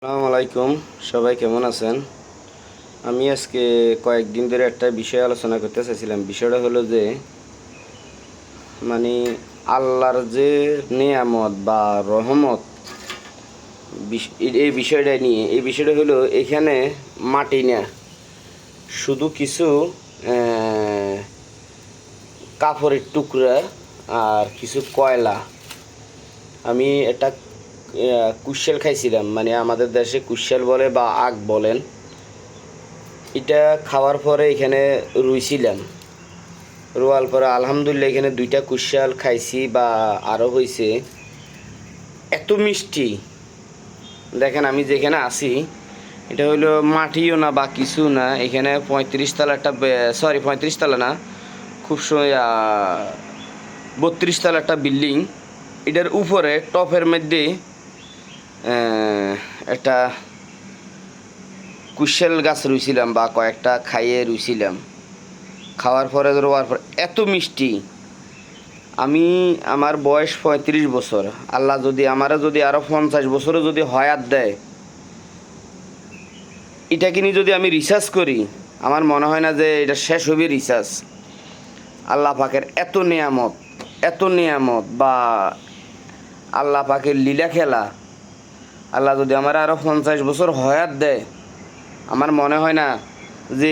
আসসালামু আলাইকুম। সবাই কেমন আছেন? আমি আজকে কয়েকদিন ধরে একটা বিষয় আলোচনা করতে চাইছিলাম। বিষয়টা হলো যে মানে আল্লাহর যে নেয়ামত বা রহমত, এই বিষয়টা হলো এখানে মাটি না, শুধু কিছু কাপড়ের টুকরা আর কিছু কয়লা। আমি একটা কুশেল খাইছিলাম, মানে আমাদের দেশে কুশেল বলে বা আগ বলেন। এটা খাওয়ার পরে এখানে রুইছিলাম, রোয়াল পরে আলহামদুলিল্লাহ এখানে দুইটা কুশাল খাইছি বা আরও হয়েছে। এত মিষ্টি, দেখেন আমি যেখানে আছি এটা হইলো মাটিও না বা কিছু না। এখানে 35 তলা একটা, সরি 35 তলা না, খুব 32 তলা একটা বিল্ডিং। এটার উপরে টপের মধ্যে একটা কুশেল গাছ রুইছিলাম বা কয়েকটা খাইয়ে রুইছিলাম। খাওয়ার পরে রোয়ার পর এত মিষ্টি। আমার বয়স 35 বছর। আল্লাহ যদি আমারও যদি আরও 50 বছরও যদি হয়াত দেয়, এটাকে নিয়ে যদি আমি রিসার্চ করি, আমার মনে হয় না যে এটা শেষ হবে রিসার্চ। আল্লাহ পাকের এত নিয়ামত বা আল্লাহ পাকের লীলা খেলা। আল্লাহ যদি আমার আরও 50 বছর হয়াত দেয়, আমার মনে হয় না যে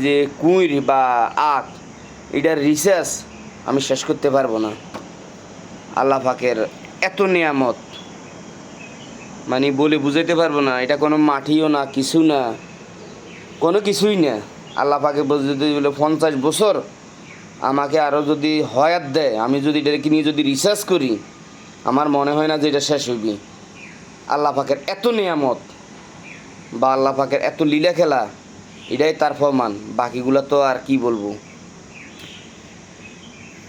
যে কুইর বা আখ, এটার রিসার্চ আমি শেষ করতে পারবো না। আল্লাহ পাকের এত নিয়ামত মানে বলে বুঝাইতে পারবো না। এটা কোনো মাটিও না, কিছু না, কোনো কিছুই না। আল্লাহ পাকে যদি বলে 50 বছর আমাকে আরও যদি হয়াত দেয়, আমি যদি এটাকে নিয়ে যদি রিসার্চ করি, আমার মনে হয় না যে এটা শেষ হইবি। আল্লাহ পাকের এত নিয়ামত বা আল্লাহ পাকের এত লীলা খেলা, এটাই তার প্রমাণ। বাকিগুলো তো আর কি বলবো।